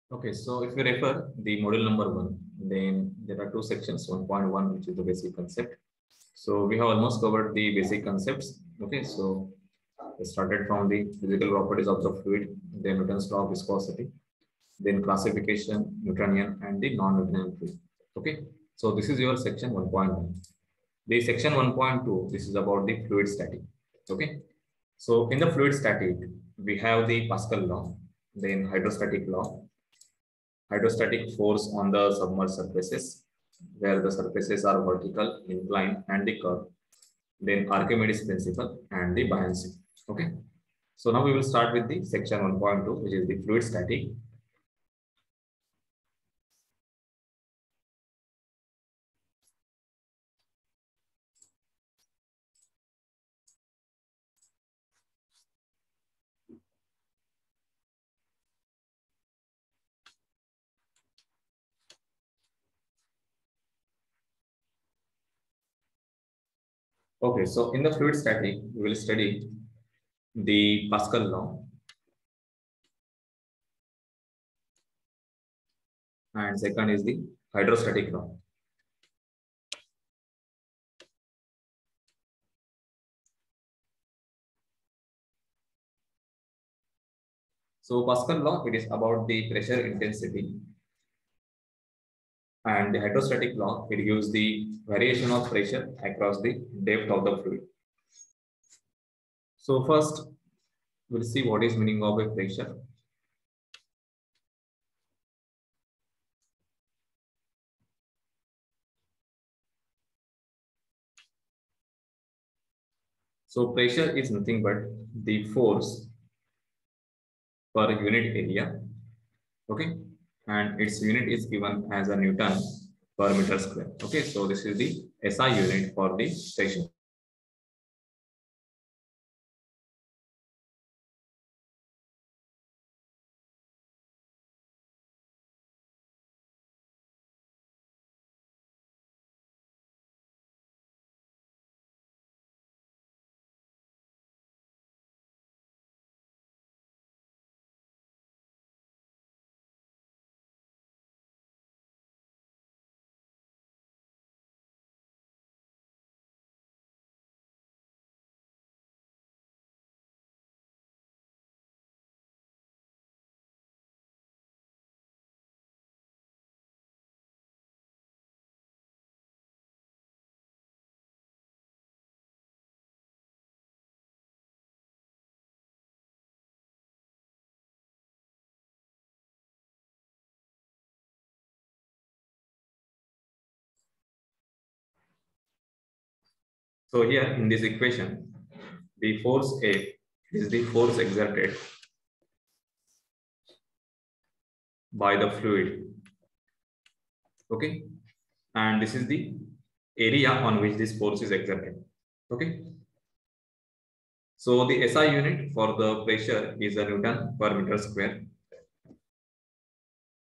Okay, so if you refer the module number 1, then there are two sections, 1.1, which is the basic concept. So we have almost covered the basic concepts. Okay, so we started from the physical properties of the fluid, then Newton's law of viscosity, then classification, Newtonian, and the non-Newtonian fluid. Okay, so this is your section 1.1. The section 1.2, this is about the fluid static. Okay, so in the fluid static, we have the Pascal law, then hydrostatic law, hydrostatic force on the submerged surfaces, where the surfaces are vertical, inclined, and the curve. Then Archimedes principle and the buoyancy. Okay. So now we will start with the section 1.2, which is the fluid static. Okay, so in the fluid static, we will study the Pascal law, and second is the hydrostatic law. So Pascal law, it is about the pressure intensity, and the hydrostatic law, it gives the variation of pressure across the depth of the fluid. So first, we'll see what is meaning of a pressure. So pressure is nothing but the force per unit area, okay, and its unit is given as a Newton per meter square. Okay, so this is the SI unit for the pressure. So here in this equation, the force A is the force exerted by the fluid, okay, and this is the area on which this force is exerted, okay. So the SI unit for the pressure is a Newton per meter square,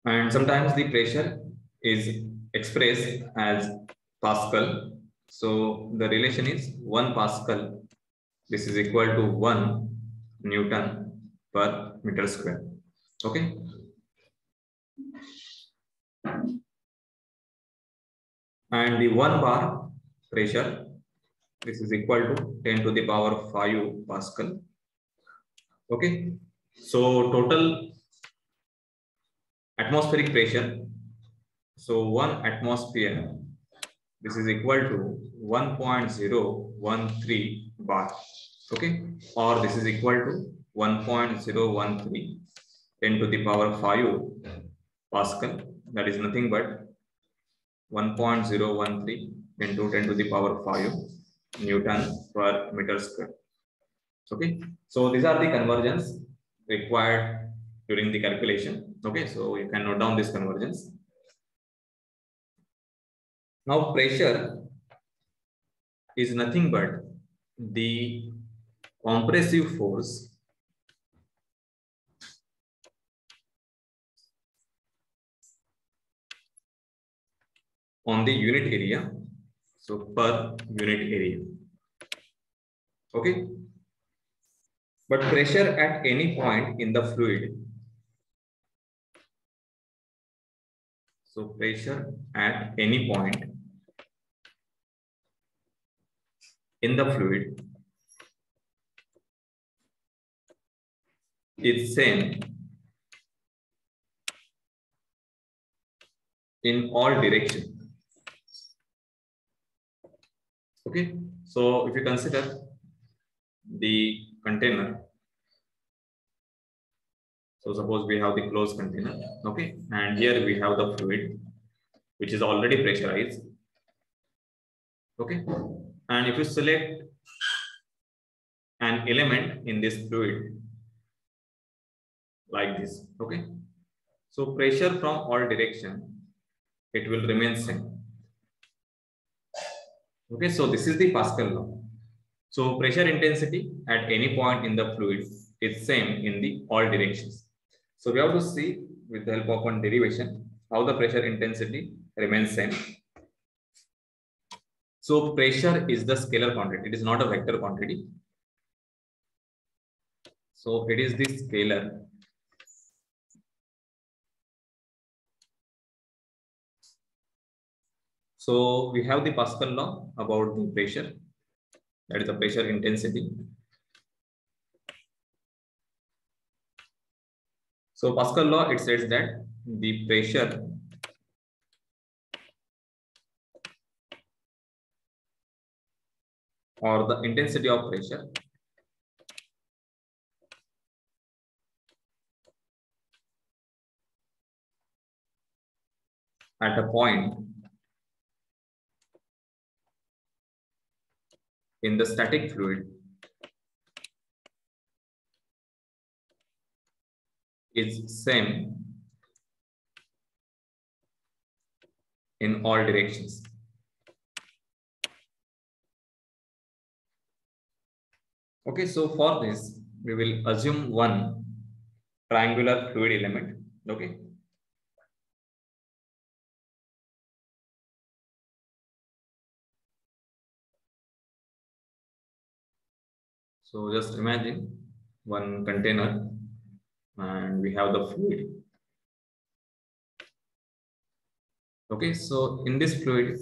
and sometimes the pressure is expressed as Pascal. So the relation is 1 Pascal. This is equal to 1 Newton per meter square. Okay. And the 1 bar pressure, this is equal to 10 to the power 5 Pascal. Okay. So total atmospheric pressure. So 1 atmosphere, this is equal to 1.013 bar. Okay. Or this is equal to 1.013 10 to the power 5 Pascal. That is nothing but 1.013 into 10 to the power 5 Newton per meter square. Okay. So these are the conversions required during the calculation. Okay. So you can note down this conversions. Now pressure is nothing but the compressive force on the unit area. So per unit area. Okay. But pressure at any point in the fluid So pressure at any point in the fluid is same in all directions. Okay, so if you consider the container, so suppose we have the closed container, okay, and here we have the fluid which is already pressurized, okay, and if you select an element in this fluid like this, okay, so pressure from all direction, it will remain same. Okay, so this is the Pascal law. So pressure intensity at any point in the fluid is same in the all directions. So we have to see with the help of one derivation how the pressure intensity remains same. So pressure is the scalar quantity. It is not a vector quantity. So it is the scalar. So we have the Pascal law about the pressure. That is the pressure intensity. So Pascal law, it says that the pressure or the intensity of pressure at a point in the static fluid is same in all directions. Okay, so for this, we will assume one triangular fluid element. Okay. So just imagine one container and we have the fluid. Okay, so in this fluid,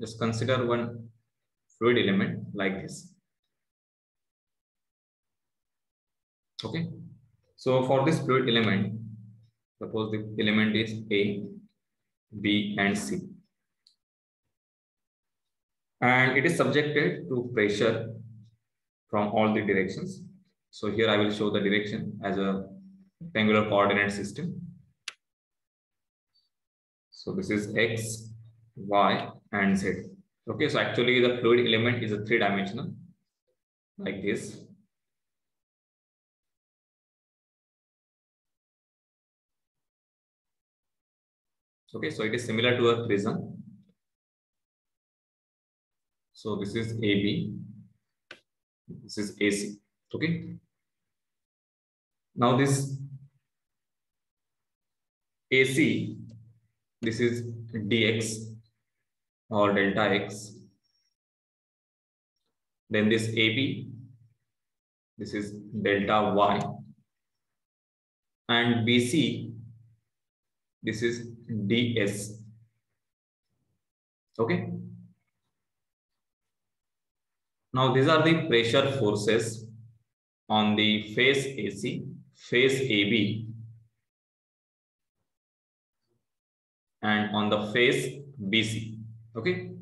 just consider one fluid element like this. Okay, so for this fluid element, suppose the element is A, B, and C, and it is subjected to pressure from all the directions. So here I will show the direction as a rectangular coordinate system. So this is X, Y, and Z. Okay, so actually the fluid element is a three-dimensional like this. Okay, so it is similar to a prism. So this is AB, this is AC. Okay. Now this AC, this is dx or delta x. Then this AB, this is delta y. And BC, this is ds. Okay. Now these are the pressure forces on the face AC, face AB, and on the face BC. Okay.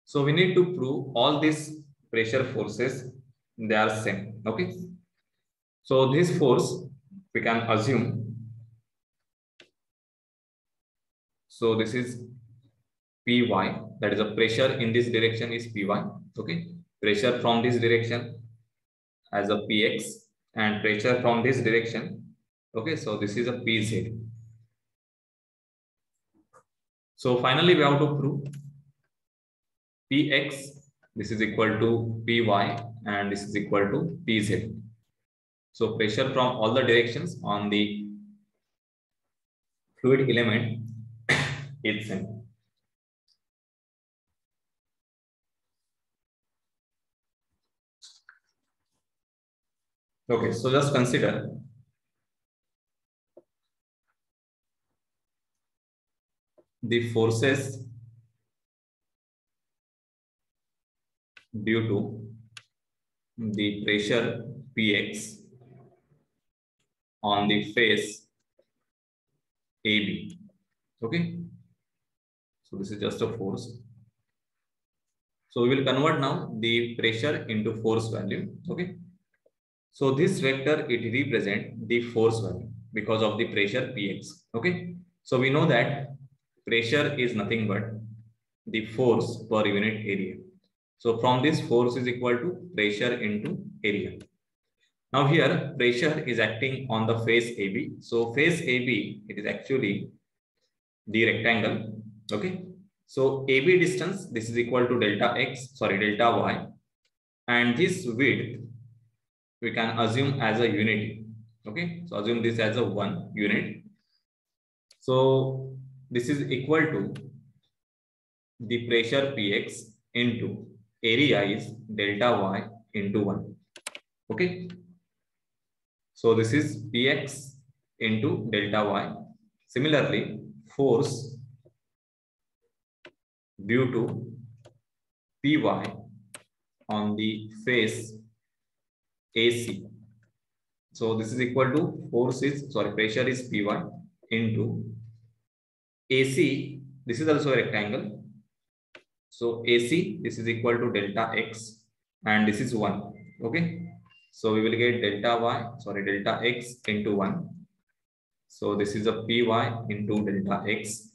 So we need to prove all these pressure forces, they are same. Okay. So this force we can assume. So this is Py, that is a pressure in this direction is Py. Okay. Pressure from this direction as a Px and pressure from this direction. Okay. So this is a Pz. So finally we have to prove Px, this is equal to Py and this is equal to Pz. So pressure from all the directions on the fluid element is same. Okay, so just consider the forces due to the pressure Px on the face AB. Okay, so this is just a force. So we will convert now the pressure into force value. Okay, so this vector, it represents the force value because of the pressure Px. Okay, so we know that pressure is nothing but the force per unit area. So from this, force is equal to pressure into area. Now here pressure is acting on the face AB. So face AB, it is actually the rectangle. Okay, so AB distance, this is equal to delta y, and this width we can assume as a unit. Okay, so assume this as a 1 unit. So this is equal to the pressure Px into area is delta y into 1. Okay, so this is Px into delta y. Similarly, force due to Py on the face AC. So this is equal to pressure is Py into AC. This is also a rectangle. So AC, this is equal to delta x, and this is 1. Okay, so we will get delta x into 1. So this is a Py into delta x.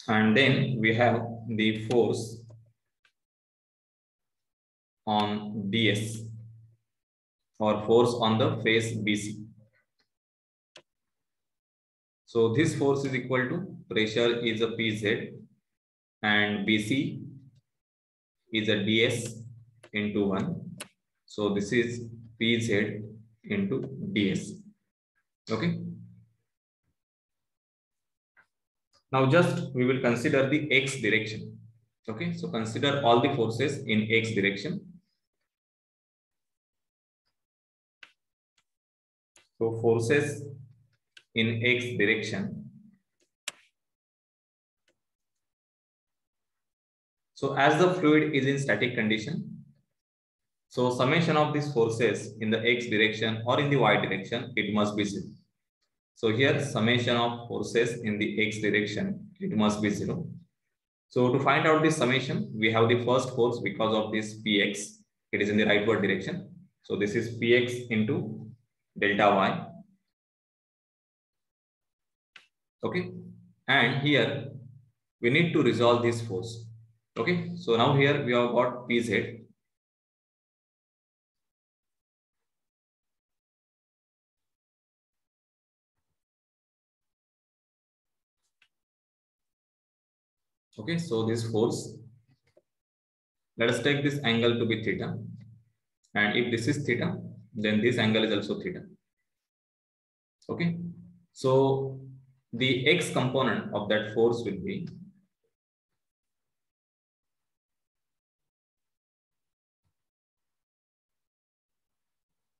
And then we have the force on ds, or force on the face BC. So this force is equal to pressure is a Pz and BC is a ds into 1. So this is Pz into ds. Okay. Now just we will consider the x direction. Okay, so consider all the forces in x direction. So forces in x direction. So as the fluid is in static condition, so summation of these forces in the x direction or in the y direction, it must be 0. So here summation of forces in the x direction, it must be 0. So to find out this summation, we have the first force because of this Px, it is in the rightward direction. So this is Px into delta y. Okay, and here we need to resolve this force. Okay, so now here we have got Pz. Okay, so this force, let us take this angle to be theta, and if this is theta, then this angle is also theta. Okay, so the x component of that force will be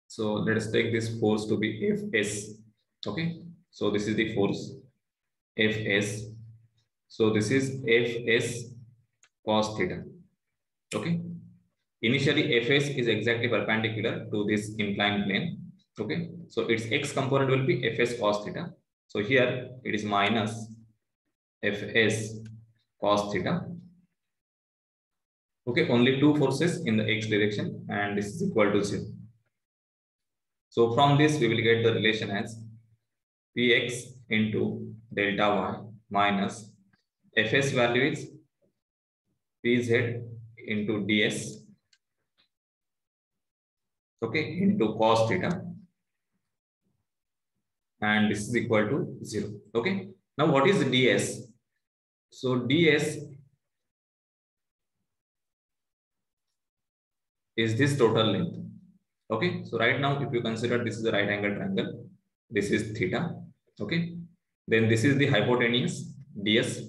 so let us take this force to be Fs. Okay, so this is the force Fs. So this is Fs cos theta. Okay, initially Fs is exactly perpendicular to this inclined plane. Okay, so its x component will be Fs cos theta. So here it is minus Fs cos theta. Okay, only two forces in the x direction, and this is equal to 0. So from this we will get the relation as Px into delta y minus Fs value is Pz into ds, okay, into cos theta, and this is equal to 0. Okay, now what is ds? So ds is this total length. Okay, so right now if you consider this is a right angle triangle, this is theta. Okay, then this is the hypotenuse ds,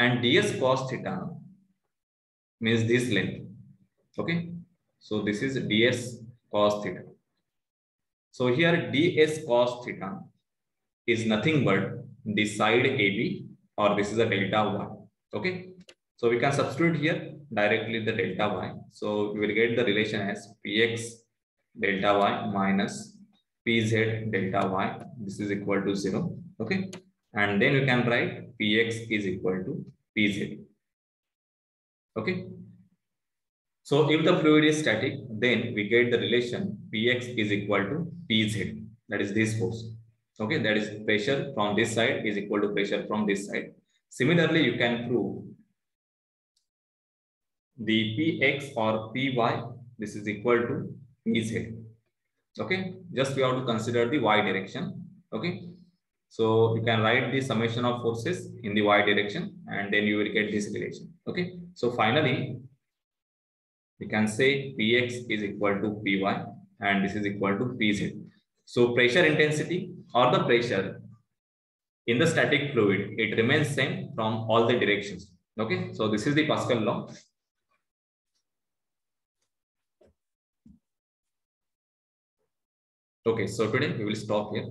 and ds cos theta means this length. Okay, so this is ds cos theta. So here ds cos theta is nothing but the side AB, or this is a delta Y. Okay. So we can substitute here directly the delta Y. So we will get the relation as Px delta Y minus Pz delta Y. This is equal to 0. Okay. And then we can write Px is equal to Pz. Okay. So if the fluid is static, then we get the relation Px is equal to Pz. That is this force. Okay, that is pressure from this side is equal to pressure from this side. Similarly, you can prove the Px or Py, this is equal to Pz. Okay, just we have to consider the y direction. Okay, so you can write the summation of forces in the y direction, and then you will get this relation. Okay, so finally, we can say Px is equal to Py, and this is equal to Pz. So pressure intensity or the pressure in the static fluid, it remains same from all the directions. Okay, so this is the Pascal law. Okay, so today we will stop here.